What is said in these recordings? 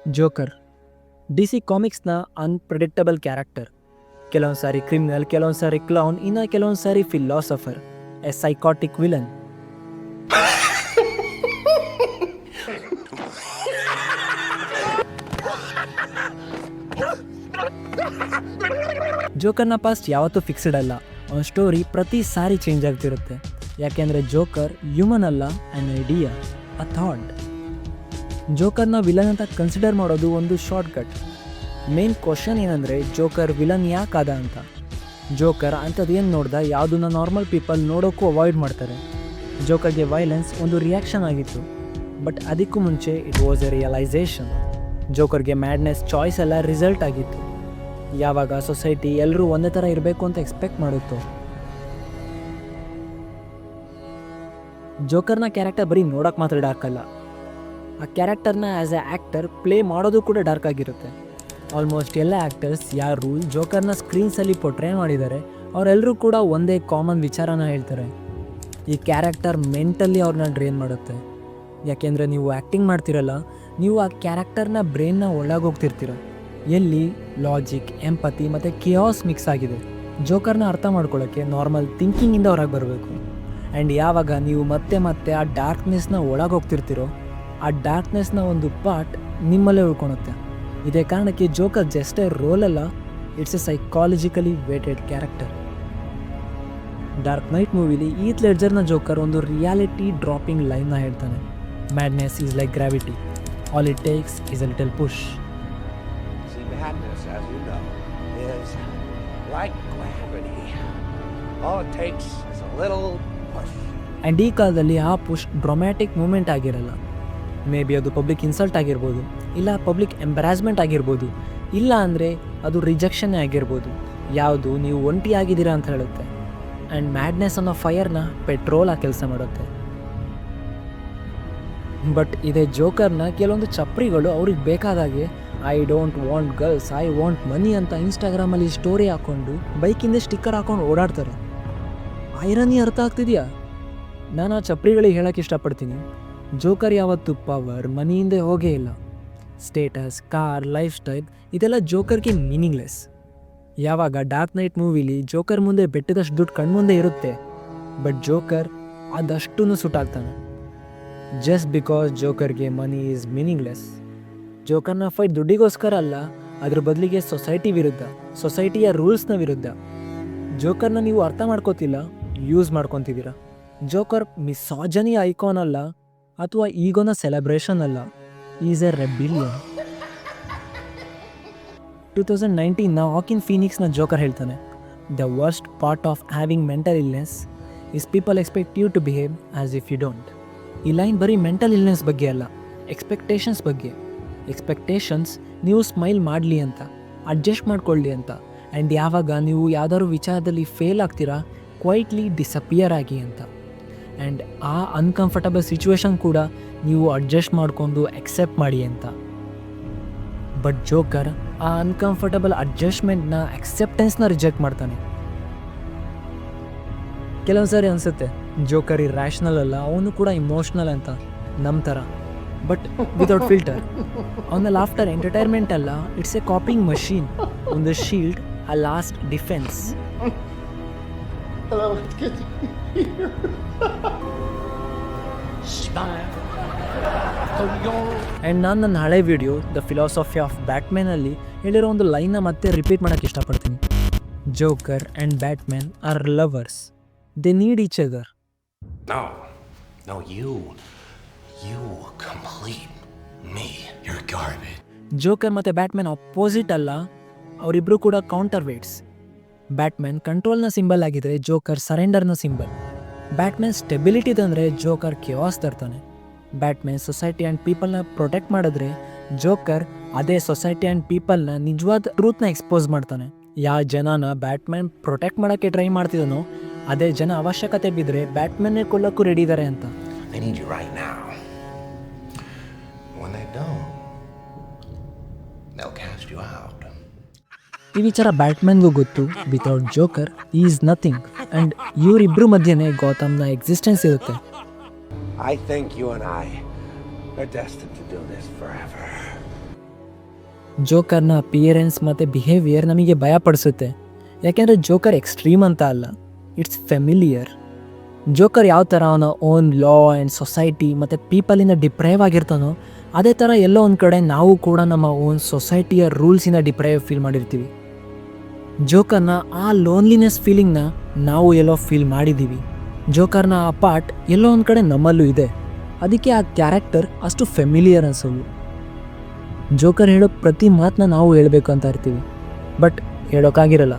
Joker D C ಕಾಮಿಕ್ಸ್ನ unpredictable character. ಕೆಲವೊಂದು ಸಾರಿ ಕ್ರಿಮಿನಲ್, ಕೆಲವೊಂದು ಸಾರಿ ಕ್ಲೌನ್, ಇನ್ನು ಕೆಲವೊಂದು ಸಾರಿ ಫಿಲಾಸಫರ್, ಎ ಸೈಕಾಟಿಕ್ ವಿಲನ್. ಜೋಕರ್ನ ಪಾಸ್ಟ್ ಯಾವತ್ತೂ ಫಿಕ್ಸ್ಡ್ ಅಲ್ಲ. ಅವನ ಸ್ಟೋರಿ ಪ್ರತಿ ಸಾರಿ ಚೇಂಜ್ ಆಗ್ತಿರುತ್ತೆ. ಯಾಕೆಂದರೆ ಜೋಕರ್ ಹ್ಯೂಮನ್ ಅಲ್ಲ, ಆ್ಯನ್ ಐಡಿಯಾ, ಅ ಥಾಟ್. ಜೋಕರ್ನ ವಿಲನ್ ಅಂತ ಕನ್ಸಿಡರ್ ಮಾಡೋದು ಒಂದು ಶಾರ್ಟ್ಕಟ್. ಮೇನ್ ಕ್ವಶನ್ ಏನಂದರೆ ಜೋಕರ್ ವಿಲನ್ ಯಾಕಾದ ಅಂತ. ಜೋಕರ್ ಅಂಥದ್ದೇನು ನೋಡ್ದ ಯಾವುದನ್ನ ನಾರ್ಮಲ್ ಪೀಪಲ್ ನೋಡೋಕ್ಕೂ ಅವಾಯ್ಡ್ ಮಾಡ್ತಾರೆ. ಜೋಕರ್ಗೆ ವೈಲೆನ್ಸ್ ಒಂದು ರಿಯಾಕ್ಷನ್ ಆಗಿತ್ತು, ಬಟ್ ಅದಕ್ಕೂ ಮುಂಚೆ ಇಟ್ ವಾಸ್ ಎ ರಿಯಲೈಸೇಷನ್. ಜೋಕರ್ಗೆ ಮ್ಯಾಡ್ನೆಸ್ ಚಾಯ್ಸ್ ಎಲ್ಲ ರಿಸಲ್ಟ್ ಆಗಿತ್ತು. ಯಾವಾಗ ಸೊಸೈಟಿ ಎಲ್ಲರೂ ಒಂದೇ ಥರ ಇರಬೇಕು ಅಂತ ಎಕ್ಸ್ಪೆಕ್ಟ್ ಮಾಡುತ್ತೋ. ಜೋಕರ್ನ ಕ್ಯಾರೆಕ್ಟರ್ ಬರೀ ನೋಡೋಕೆ ಮಾತ್ರ ಡಾರ್ಕ್ ಅಲ್ಲ, ಆ ಕ್ಯಾರೆಕ್ಟರ್ನ ಆ್ಯಸ್ ಎ ಆ್ಯಕ್ಟರ್ ಪ್ಲೇ ಮಾಡೋದು ಕೂಡ ಡಾರ್ಕ್ ಆಗಿರುತ್ತೆ. ಆಲ್ಮೋಸ್ಟ್ ಎಲ್ಲ ಆ್ಯಕ್ಟರ್ಸ್ ಯಾರು ಜೋಕರ್ನ ಸ್ಕ್ರೀನ್ಸಲ್ಲಿ ಪೊಟ್ರೇ ಮಾಡಿದ್ದಾರೆ ಅವರೆಲ್ಲರೂ ಕೂಡ ಒಂದೇ ಕಾಮನ್ ವಿಚಾರನ ಹೇಳ್ತಾರೆ. ಈ ಕ್ಯಾರೆಕ್ಟರ್ ಮೆಂಟಲಿ ಅವ್ರನ್ನ ಡ್ರೈನ್ ಮಾಡುತ್ತೆ. ಯಾಕೆಂದರೆ ನೀವು ಆ್ಯಕ್ಟಿಂಗ್ ಮಾಡ್ತಿರಲ್ಲ, ನೀವು ಆ ಕ್ಯಾರೆಕ್ಟರ್ನ ಬ್ರೈನ್ನ ಒಳಗೋಗ್ತಿರ್ತೀರ, ಎಲ್ಲಿ ಲಾಜಿಕ್, ಎಂಪತಿ ಮತ್ತು ಕಿಯಾಸ್ ಮಿಕ್ಸ್ ಆಗಿದೆ. ಜೋಕರ್ನ ಅರ್ಥ ಮಾಡ್ಕೊಳ್ಳೋಕ್ಕೆ ನಾರ್ಮಲ್ ಥಿಂಕಿಂಗಿಂದ ಹೊರಗೆ ಬರಬೇಕು. ಆ್ಯಂಡ್ ಯಾವಾಗ ನೀವು ಮತ್ತೆ ಮತ್ತೆ ಆ ಡಾರ್ಕ್ನೆಸ್ನ ಒಳಗೋಗ್ತಿರ್ತೀರೋ, ಆ ಡಾರ್ಕ್ನೆಸ್ನ ಒಂದು ಪಾರ್ಟ್ ನಿಮ್ಮಲ್ಲೇ ಉಳ್ಕೊಳುತ್ತೆ. ಇದೇ ಕಾರಣಕ್ಕೆ ಜೋಕರ್ ಜಸ್ಟ್ ಎ ರೋಲ್ ಅಲ್ಲ, it's a psychologically weighted character. Dark Knight ಮೂವಿಲಿ ಈತ್ ಲೆಡ್ಜರ್ನ ಜೋಕರ್ ಒಂದು ರಿಯಾಲಿಟಿ ಡ್ರಾಪಿಂಗ್ ಲೈನ್ನ ಹೇಳ್ತಾನೆ. Madness is like gravity, all it takes is a little push. Madness, as you know, is like gravity. All it takes is a little push. And ಈ ಕಾಲದಲ್ಲಿ ಆ push ಡ್ರೊಮ್ಯಾಟಿಕ್ moment ಆಗಿರಲ್ಲ. May be ಅದು public insult ಆಗಿರ್ಬೋದು, ಇಲ್ಲ public ಎಂಬರಾಸ್ಮೆಂಟ್ ಆಗಿರ್ಬೋದು, ಇಲ್ಲ ಅಂದರೆ ಅದು ರಿಜೆಕ್ಷನ್ನೇ ಆಗಿರ್ಬೋದು. ಯಾವುದು ನೀವು ಒಂಟಿ ಆಗಿದ್ದೀರಾ ಅಂತ ಹೇಳುತ್ತೆ. ಆ್ಯಂಡ್ ಮ್ಯಾಡ್ನೆಸ್ ಅನ್ನೋ ಫೈರ್ನ ಪೆಟ್ರೋಲ್ ಆ ಕೆಲಸ ಮಾಡುತ್ತೆ. ಬಟ್ ಇದೇ ಜೋಕರ್ನ ಕೆಲವೊಂದು ಚಪ್ರಿಗಳು ಅವ್ರಿಗೆ ಬೇಕಾದಾಗೆ I don't want girls, I want money ಅಂತ ಇನ್ಸ್ಟಾಗ್ರಾಮಲ್ಲಿ ಸ್ಟೋರಿ ಹಾಕ್ಕೊಂಡು ಬೈಕಿಂದ ಸ್ಟಿಕ್ಕರ್ ಹಾಕೊಂಡು ಓಡಾಡ್ತಾರೆ. ಐರನಿ ಅರ್ಥ ಆಗ್ತಿದೆಯಾ? ನಾನು ಆ ಚಪ್ರಿಗಳಿಗೆ ಹೇಳೋಕ್ಕೆ ಇಷ್ಟಪಡ್ತೀನಿ, ಜೋಕರ್ ಯಾವತ್ತು ಪವರ್, ಮನಿಯಿಂದ ಹೋಗೇ ಇಲ್ಲ. ಸ್ಟೇಟಸ್, ಕಾರ್, ಲೈಫ್ ಸ್ಟೈಲ್ ಇದೆಲ್ಲ ಜೋಕರ್ಗೆ ಮೀನಿಂಗ್ಲೆಸ್. ಯಾವಾಗ ಡಾರ್ಕ್ ನೈಟ್ ಮೂವಿಲಿ ಜೋಕರ್ ಮುಂದೆ ಬೆಟ್ಟದಷ್ಟು ದುಡ್ಡು ಕಣ್ಮುಂದೆ ಇರುತ್ತೆ, ಬಟ್ ಜೋಕರ್ ಅದಷ್ಟೂ ಸುಟ್ಟಾಗ್ತಾನೆ. ಜಸ್ಟ್ ಬಿಕಾಸ್ ಜೋಕರ್ಗೆ ಮನಿ ಈಸ್ ಮೀನಿಂಗ್ಲೆಸ್. ಜೋಕರ್ನ ಫೈಟ್ ದುಡ್ಡಿಗೋಸ್ಕರ ಅಲ್ಲ, ಅದ್ರ ಬದಲಿಗೆ ಸೊಸೈಟಿ ವಿರುದ್ಧ, ಸೊಸೈಟಿಯ ರೂಲ್ಸ್ನ ವಿರುದ್ಧ. ಜೋಕರ್ನ ನೀವು ಅರ್ಥ ಮಾಡ್ಕೋತಿಲ್ಲ, ಯೂಸ್ ಮಾಡ್ಕೊತಿದ್ದೀರಾ. ಜೋಕರ್ ಮಿಸಾಜನಿ ಐಕಾನ್ ಅಲ್ಲ, ಅಥವಾ ಈಗೋನ ಸೆಲೆಬ್ರೇಷನ್ ಅಲ್ಲ, ಈಸ್ ಎ ರೆಬಿಲಿಯನ್. 2019ನ ವಾಕಿನ್ ಫೀನಿಕ್ಸ್ನ ಜೋಕರ್ ಹೇಳ್ತಾನೆ, the worst part of having mental illness is people expect you to behave as if you don't. ಈ ಲೈನ್ ಬರೀ ಮೆಂಟಲ್ ಇಲ್ನೆಸ್ ಬಗ್ಗೆ ಅಲ್ಲ, ಎಕ್ಸ್ಪೆಕ್ಟೇಷನ್ಸ್ ಬಗ್ಗೆ. ಎಕ್ಸ್ಪೆಕ್ಟೇಷನ್ಸ್ ನೀವು ಸ್ಮೈಲ್ ಮಾಡಲಿ ಅಂತ, ಅಡ್ಜಸ್ಟ್ ಮಾಡ್ಕೊಳ್ಳಿ ಅಂತ. ಆ್ಯಂಡ್ ಯಾವಾಗ ನೀವು ಯಾವುದಾದ್ರು ವಿಚಾರದಲ್ಲಿ ಫೇಲ್ ಆಗ್ತೀರಾ, ಕ್ವೈಟ್ಲಿ ಡಿಸಪಿಯರ್ ಆಗಿ ಅಂತ. ಆ್ಯಂಡ್ ಆ ಅನ್ಕಂಫರ್ಟಬಲ್ ಸಿಚುವೇಶನ್ ಕೂಡ ನೀವು ಅಡ್ಜಸ್ಟ್ ಮಾಡಿಕೊಂಡು ಎಕ್ಸೆಪ್ಟ್ ಮಾಡಿ ಅಂತ. ಬಟ್ ಜೋಕರ್ ಆ ಅನ್ಕಂಫರ್ಟಬಲ್ ಅಡ್ಜಸ್ಟ್ಮೆಂಟ್ನ, ಅಕ್ಸೆಪ್ಟೆನ್ಸ್ನ ರಿಜೆಕ್ಟ್ ಮಾಡ್ತಾನೆ. ಕೆಲವೊಂದು ಸಾರಿ ಅನಿಸುತ್ತೆ ಜೋಕರ್ ರ್ಯಾಷನಲ್ ಅಲ್ಲ, ಅವನು ಕೂಡ ಇಮೋಷ್ನಲ್ ಅಂತ, ನಮ್ಮ ಥರ, ಬಟ್ ವಿತೌಟ್ ಫಿಲ್ಟರ್. ಅವನ ಲಾಫ್ಟರ್ ಎಂಟರ್ಟೈನ್ಮೆಂಟ್ ಅಲ್ಲ, ಇಟ್ಸ್ ಎ ಕಾಪಿಂಗ್ ಮಷೀನ್, ಒಂದು shield, a last defence. And ನಾನು ನನ್ನ ಹಳೆ ವಿಡಿಯೋ ದ ಫಿಲಾಸಫಿ ಆಫ್ ಬ್ಯಾಟ್ಮ್ಯಾನಲ್ಲಿ ಹೇಳಿರೋ ಒಂದು ಲೈನ್ನ ಮತ್ತೆ ರಿಪೀಟ್ ಮಾಡೋಕ್ಕೆ ಇಷ್ಟಪಡ್ತೀನಿ. Joker and Batman are lovers, they need each other. No, you complete me. You're garbage. Joker ಮತ್ತು ಬ್ಯಾಟ್ಮ್ಯಾನ್ ಅಪೋಸಿಟ್ ಅಲ್ಲ, ಅವರಿಬ್ಬರು ಕೂಡ ಕೌಂಟರ್ ವೇಟ್ಸ್. ಬ್ಯಾಟ್ಮ್ಯಾನ್ ಕಂಟ್ರೋಲ್ನ ಸಿಂಬಲ್ ಆಗಿದ್ರೆ ಜೋಕರ್ ಸರೆಂಡರ್ನ ಸಿಂಬಲ್. ಬ್ಯಾಟ್ಮ್ಯಾನ್ ಸ್ಟೆಬಿಲಿಟಿ ತಂದರೆ ಜೋಕರ್ ಕಿಯಾಸ್ ತರ್ತಾನೆ. ಬ್ಯಾಟ್ಮ್ಯಾನ್ ಸೊಸೈಟಿ ಆ್ಯಂಡ್ ಪೀಪಲ್ನ ಪ್ರೊಟೆಕ್ಟ್ ಮಾಡಿದ್ರೆ ಜೋಕರ್ ಅದೇ ಸೊಸೈಟಿ ಆ್ಯಂಡ್ ಪೀಪಲ್ನ ನಿಜವಾದ ಟ್ರೂತ್ನ ಎಕ್ಸ್ಪೋಸ್ ಮಾಡ್ತಾನೆ. ಯಾವ ಜನನ ಬ್ಯಾಟ್ಮ್ಯಾನ್ ಪ್ರೊಟೆಕ್ಟ್ ಮಾಡೋಕ್ಕೆ ಟ್ರೈ ಮಾಡ್ತಿದ್ದಾನೋ ಅದೇ ಜನ ಅವಶ್ಯಕತೆ ಬಿದ್ದರೆ ಬ್ಯಾಟ್ಮ್ಯಾನ್ನೇ ಕೊಲ್ಲಕ್ಕೂ ರೆಡಿ ಇದ್ದಾರೆ ಅಂತ. They need you right now. When they don't, they'll cast you out. ಈ ವಿಚಾರ ಬ್ಯಾಟ್ಮ್ಯಾನ್ಗೂ ಗೊತ್ತು. Without joker is nothing. And ಇವರಿಬ್ಬರು ಮಧ್ಯೆನೇ ಗಾಥಮ್ನ ಎಕ್ಸಿಸ್ಟೆನ್ಸ್ ಇರುತ್ತೆ. I think you and I are destined to do this forever. ಜೋಕರ್ನ ಅಪಿಯರೆನ್ಸ್ ಮತ್ತು behaviour ನಮಗೆ ಭಯಪಡಿಸುತ್ತೆ, ಯಾಕೆಂದರೆ ಜೋಕರ್ ಎಕ್ಸ್ಟ್ರೀಮ್ ಅಂತ ಅಲ್ಲ, ಇಟ್ಸ್ ಫೆಮಿಲಿಯರ್. ಜೋಕರ್ ಯಾವ ಥರ ಅವನ ಓನ್ ಲಾ ಆ್ಯಂಡ್ ಸೊಸೈಟಿ ಮತ್ತು ಪೀಪಲಿಂದ ಡಿಪ್ರೈವ್ ಆಗಿರ್ತಾನೋ, ಅದೇ ಥರ ಎಲ್ಲೋ ಒಂದು ಕಡೆ ನಾವು ಕೂಡ ನಮ್ಮ ಓನ್ ಸೊಸೈಟಿಯ ರೂಲ್ಸಿಂದ ಡಿಪ್ರೈವ್ ಫೀಲ್ ಮಾಡಿರ್ತೀವಿ. ಜೋಕರ್ನ ಆ ಲೋನ್ಲಿನೆಸ್ ಫೀಲಿಂಗ್ನ ನಾವು ಎಲ್ಲೋ ಫೀಲ್ ಮಾಡಿದ್ದೀವಿ. ಜೋಕರ್ನ ಆ ಪಾರ್ಟ್ ಎಲ್ಲೋ ಒಂದು ಕಡೆ ನಮ್ಮಲ್ಲೂ ಇದೆ, ಅದಕ್ಕೆ ಆ ಕ್ಯಾರೆಕ್ಟರ್ ಅಷ್ಟು ಫೆಮಿಲಿಯರ್ ಅನ್ಸೋದು. ಜೋಕರ್ ಹೇಳೋ ಪ್ರತಿ ಮಾತನ್ನ ನಾವು ಹೇಳಬೇಕು ಅಂತ ಇರ್ತೀವಿ, ಬಟ್ ಹೇಳೋಕ್ಕಾಗಿರಲ್ಲ,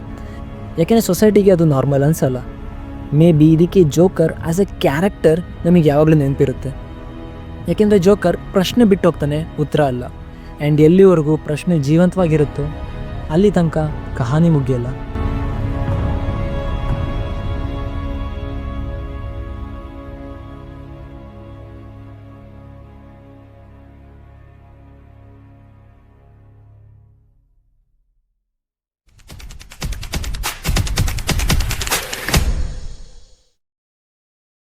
ಯಾಕೆಂದರೆ ಸೊಸೈಟಿಗೆ ಅದು ನಾರ್ಮಲ್ ಅನ್ಸಲ್ಲ. ಮೇ ಬಿ ಇದಕ್ಕೆ ಜೋಕರ್ ಆ್ಯಸ್ ಎ ಕ್ಯಾರೆಕ್ಟರ್ ನಮಗೆ ಯಾವಾಗಲೂ ನೆನಪಿರುತ್ತೆ, ಯಾಕೆಂದರೆ ಜೋಕರ್ ಪ್ರಶ್ನೆ ಬಿಟ್ಟು ಹೋಗ್ತಾನೆ, ಉತ್ತರ ಅಲ್ಲ. ಆ್ಯಂಡ್ ಎಲ್ಲಿವರೆಗೂ ಪ್ರಶ್ನೆ ಜೀವಂತವಾಗಿರುತ್ತೋ ಅಲ್ಲಿ ತನಕ ಕಹಾನಿ ಮುಗಿಯಲ್ಲ.